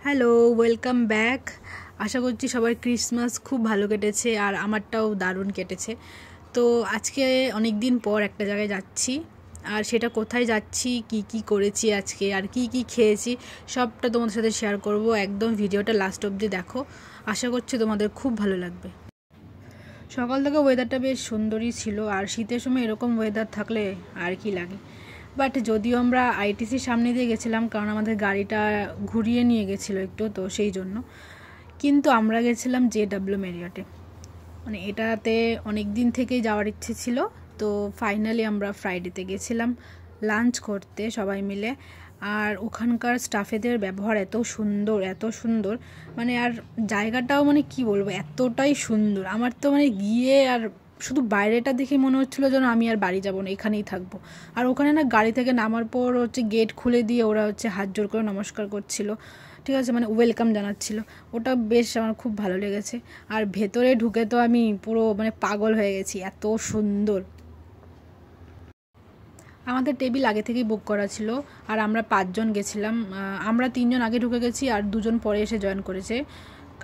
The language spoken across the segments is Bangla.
Hello, welcome back. আশা করছি সবার ক্রিসমাস খুব ভালো কেটেছে আর আমারটাও দারুণ কেটেছে। তো আজকে অনেক দিন পর একটা জায়গায় যাচ্ছি, আর সেটা কোথায় যাচ্ছি, কি কি করেছি আজকে আর কি কি খেয়েছি সবটা তোমাদের সাথে শেয়ার করব। একদম ভিডিওটা লাস্ট অবধি দেখো, আশা করছি তোমাদের খুব ভালো লাগবে। সকাল থেকে ওয়েদারটা বেশ সুন্দরই ছিল, আর শীতের সময় এরকম ওয়েদার থাকলে আর কি লাগে। বাট যদিও আমরা আইটিসির সামনে দিয়ে গেছিলাম, কারণ আমাদের গাড়িটা ঘুরিয়ে নিয়ে গেছিলো একটু, তো সেই জন্য। কিন্তু আমরা গেছিলাম JW ম্যারিয়টে। মানে এটাতে অনেক দিন থেকেই যাওয়ার ইচ্ছে ছিল, তো ফাইনালি আমরা ফ্রাইডেতে গেছিলাম লাঞ্চ করতে সবাই মিলে। আর ওখানকার স্টাফেদের ব্যবহার এত সুন্দর, মানে আর জায়গাটাও মানে কি বলবো, এতটাই সুন্দর। আমার তো মানে গিয়ে আর শুধু বাইরেটা দেখে মনে হচ্ছিলো যেন আমি আর বাড়ি যাবো না, এখানেই থাকবো। আর ওখানে না গাড়ি থেকে নামার পর গেট খুলে দিয়ে ওরা হাত জোর করে নমস্কার করছিল, ঠিক আছে, মানে ওয়েলকাম জানাচ্ছিল। ওটা বেশ আমার খুব ভালো লেগেছে। আর ভেতরে ঢুকে তো আমি পুরো মানে পাগল হয়ে গেছি, এত সুন্দর। আমাদের টেবিল আগে থেকেই বুক করা ছিল, আর আমরা 5 জন গেছিলাম। আমরা 3 জন আগে ঢুকে গেছি, আর 2 জন পরে এসে জয়েন করেছে,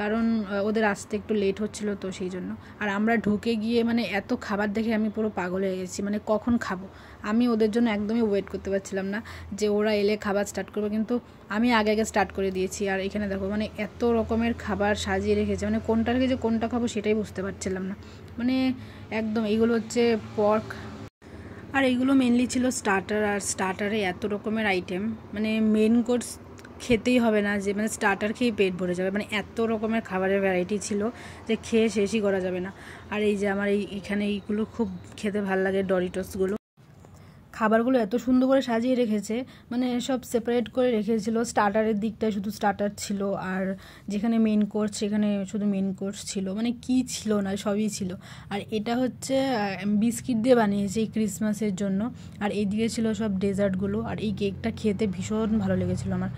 কারণ ওদের আসতে একটু লেট হচ্ছিল, তো সেই জন্য। আর আমরা ঢুকে গিয়ে মানে এত খাবার দেখে আমি পুরো পাগল হয়ে গেছি, মানে কখন খাবো। আমি ওদের জন্য একদমই ওয়েট করতে পারছিলাম না যে ওরা এলে খাবার স্টার্ট করবে, কিন্তু আমি আগে স্টার্ট করে দিয়েছি। আর এখানে দেখো মানে এত রকমের খাবার সাজিয়ে রেখেছে, মানে কোনটা রেখেছে কোনটা খাবো সেটাই বুঝতে পারছিলাম না। মানে একদম এইগুলো পর্ক, আর এইগুলো মেনলি ছিল স্টার্টার। আর স্টার্টারে এত রকমের আইটেম, মানে মেন কোর্স খেতেই হবে না, যে মানে স্টার্টার খেয়েই পেট ভরে যাবে, মানে এত রকমের খাবারের ভ্যারাইটি ছিল যে খেয়ে শেষই করা যাবে না। আর এই যে আমার এখানে এইগুলো খুব খেতে ভালো লাগে, ডরিটোসগুলো। খাবারগুলো এত সুন্দর করে সাজিয়ে রেখেছে, মানে সব সেপারেট করে রেখেছিল। স্টার্টারের দিকটায় শুধু স্টার্টার ছিল, আর যেখানে মেন কোর্স সেখানে শুধু মেন কোর্স ছিল, মানে কি ছিল না সবই ছিল। আর এটা বিস্কিট দিয়ে বানিয়েছে এই ক্রিসমাসের জন্য। আর এইদিকে ছিল সব ডেজার্টগুলো, আর এই কেকটা খেতে ভীষণ ভালো লেগেছিল আমার।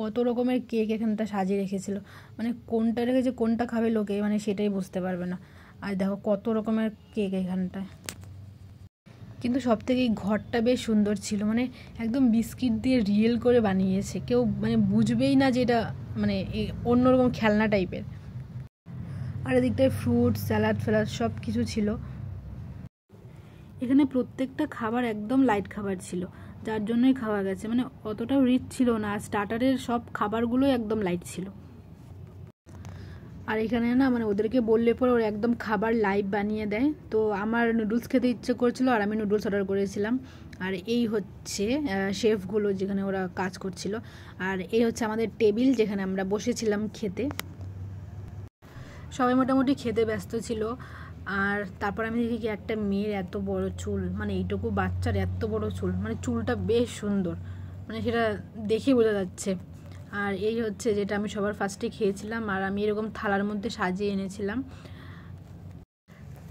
কত রকমের কেক এখানটা সাজিয়ে রেখেছিল, মানে কোনটা রেখেছে কোনটা খাবে লোকে, মানে সেটাই বুঝতে পারবে না। আর দেখো কত রকমের কেক এখানটায়। কিন্তু সব থেকে এই ঘরটা বেশ সুন্দর ছিল, মানে একদম বিস্কিট দিয়ে রিয়েল করে বানিয়েছে, কেউ মানে বুঝবেই না যে এটা মানে অন্যরকম খেলনা টাইপের। আর এদিকটায় ফ্রুট স্যালাড ফ্যালাড সব কিছু ছিল। এখানে প্রত্যেকটা খাবার একদম লাইট খাবার ছিল, যার জন্যই খাওয়া গেছে, মানে অতটাও রিচ ছিল না। আর স্টার্টারের সব খাবারগুলোই একদম লাইট ছিল। আর এখানে না মানে ওদেরকে বললে পরে ওরা একদম খাবার লাইভ বানিয়ে দেয়। তো আমার নুডলস খেতে ইচ্ছে করছিল, আর আমি নুডলস অর্ডার করেছিলাম। আর এই হচ্ছে শেফগুলো যেখানে ওরা কাজ করছিল। আর এই হচ্ছে আমাদের টেবিল, যেখানে আমরা বসেছিলাম খেতে। সবাই মোটামুটি খেতে ব্যস্ত ছিল। আর তারপর আমি দেখি কি একটা মেয়ের এত বড় চুল, মানে এইটুকু বাচ্চার এত বড় চুল, মানে চুলটা বেশ সুন্দর, মানে সেটা দেখে বোঝা যাচ্ছে। আর এই হচ্ছে যেটা আমি সবার ফার্স্টে খেয়েছিলাম, আর আমি এরকম থালার মধ্যে সাজিয়ে এনেছিলাম।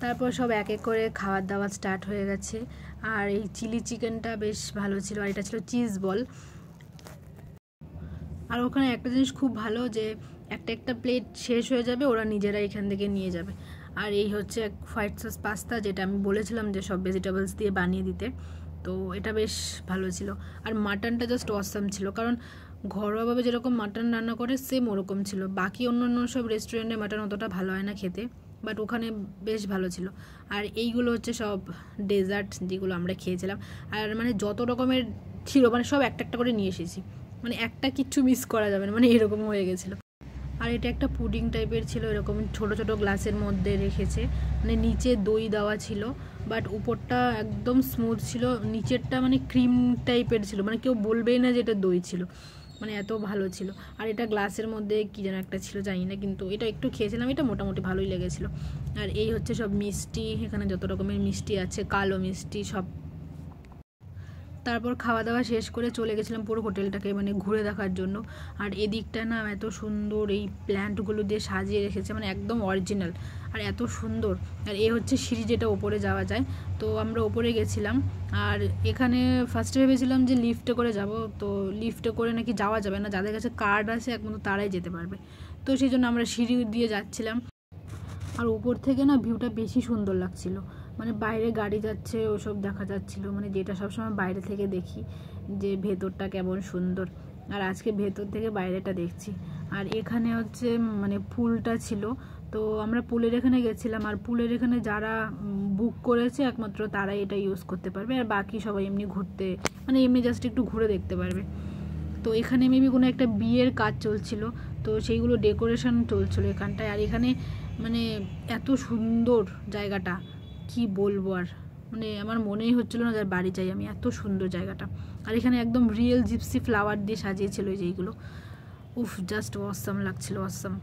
তারপর সব এক এক করে খাওয়ার দাওয়া স্টার্ট হয়ে গেছে। আর এই চিলি চিকেনটা বেশ ভালো ছিল, আর এটা ছিল চিজ বল। আর ওখানে একটা জিনিস খুব ভালো, যে একটা প্লেট শেষ হয়ে যাবে, ওরা নিজেরা এখান থেকে নিয়ে যাবে। আর এই হচ্ছে হোয়াইট সস পাস্তা, যেটা আমি বলেছিলাম যে সব ভেজিটেবলস দিয়ে বানিয়ে দিতে, তো এটা বেশ ভালো ছিল। আর মাটনটা জাস্ট অসাম ছিল, কারণ ঘরোয়াভাবে যেরকম মাটন রান্না করে সেম ওরকম ছিল। বাকি অন্য সব রেস্টুরেন্টে মাটন অতটা ভালো হয় না খেতে, বাট ওখানে বেশ ভালো ছিল। আর এইগুলো হচ্ছে সব ডেজার্ট যেগুলো আমরা খেয়েছিলাম। আর মানে যত রকমের ছিল মানে সব একটা করে নিয়ে এসেছি, মানে একটা কিচ্ছু মিস করা যাবে না, মানে এরকম হয়ে গেছিলো। আর এটা একটা পুডিং টাইপের ছিল, এরকম ছোট ছোট গ্লাসের মধ্যে রেখেছে, মানে নিচে দই দেওয়া ছিল, বাট উপরটা একদম স্মুথ ছিল, নিচেরটা মানে ক্রিম টাইপের ছিল, মানে কেউ বলবেই না যে এটা দই ছিল, মানে এত ভালো ছিল। আর এটা গ্লাসের মধ্যে কি যেন একটা ছিল জানি না, কিন্তু এটা একটু খেয়েছিলাম, এটা মোটামুটি ভালোই লেগেছিলো। আর এই হচ্ছে সব মিষ্টি, এখানে যত রকমের মিষ্টি আছে, কালো মিষ্টি সব। তারপর খাওয়া দাওয়া শেষ করে চলে গেছিলাম পুরো হোটেলটাকে মানে ঘুরে দেখার জন্য। আর এদিকটা না এত সুন্দর এই প্ল্যান্টগুলো দিয়ে সাজিয়ে রেখেছে, মানে একদম অরিজিনাল, আর এত সুন্দর। আর এ হচ্ছে সিঁড়ি যেটা ওপরে যাওয়া যায়, তো আমরা ওপরে গেছিলাম। আর এখানে ফার্স্টে ভেবেছিলাম যে লিফটে করে যাব, তো লিফটে করে নাকি যাওয়া যাবে না, যাদের কাছে কার্ড আছে একমাত্র তারাই যেতে পারবে, তো সেই জন্য আমরা সিঁড়ি দিয়ে যাচ্ছিলাম। আর উপর থেকে না ভিউটা বেশি সুন্দর লাগছিল, মানে বাইরে গাড়ি যাচ্ছে ওসব দেখা যাচ্ছিলো, মানে যেটা সবসময় বাইরে থেকে দেখি যে ভেতরটা কেমন সুন্দর। আর আজকে ভেতর থেকে বাইরেটা দেখছি। আর এখানে হচ্ছে মানে পুলটা ছিল, তো আমরা পুলের এখানে গেছিলাম। আর পুলের এখানে যারা বুক করেছে একমাত্র তারাই এটা ইউজ করতে পারবে, আর বাকি সবাই এমনি ঘুরতে মানে এমনি জাস্ট একটু ঘুরে দেখতে পারবে। তো এখানে মেবি কোনো একটা বিয়ের কাজ চলছিল, তো সেইগুলো ডেকোরেশন চলছিল এখানটায়। আর এখানে মানে এত সুন্দর জায়গাটা কি বলবো, আর মানে আমার মনেই হচ্ছিল না যে বাড়ি চাই আমি, এত সুন্দর জায়গাটা। আর এখানে একদম রিয়েল জিপসি ফ্লাওয়ার দিয়ে সাজিয়েছিল যেইগুলো, উফ জাস্ট অসাম লাগছিল, অসাম।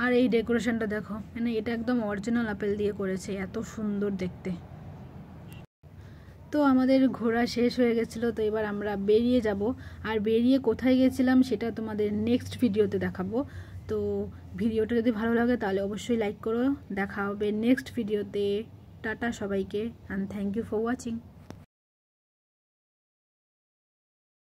আর এই ডেকোরেশনটা দেখো, মানে এটা একদম অরিজিনাল আপেল দিয়ে করেছে, এত সুন্দর দেখতে। তো আমাদের ঘোরা শেষ হয়ে গেছিলো, তো এবার আমরা বেরিয়ে যাব। আর বেরিয়ে কোথায় গেছিলাম সেটা তোমাদের নেক্সট ভিডিওতে দেখাবো। তো ভিডিওটা যদি ভালো লাগে তাহলে অবশ্যই লাইক করো। দেখা হবে নেক্সট ভিডিওতে। টাটা সবাইকে, and thank you for watching.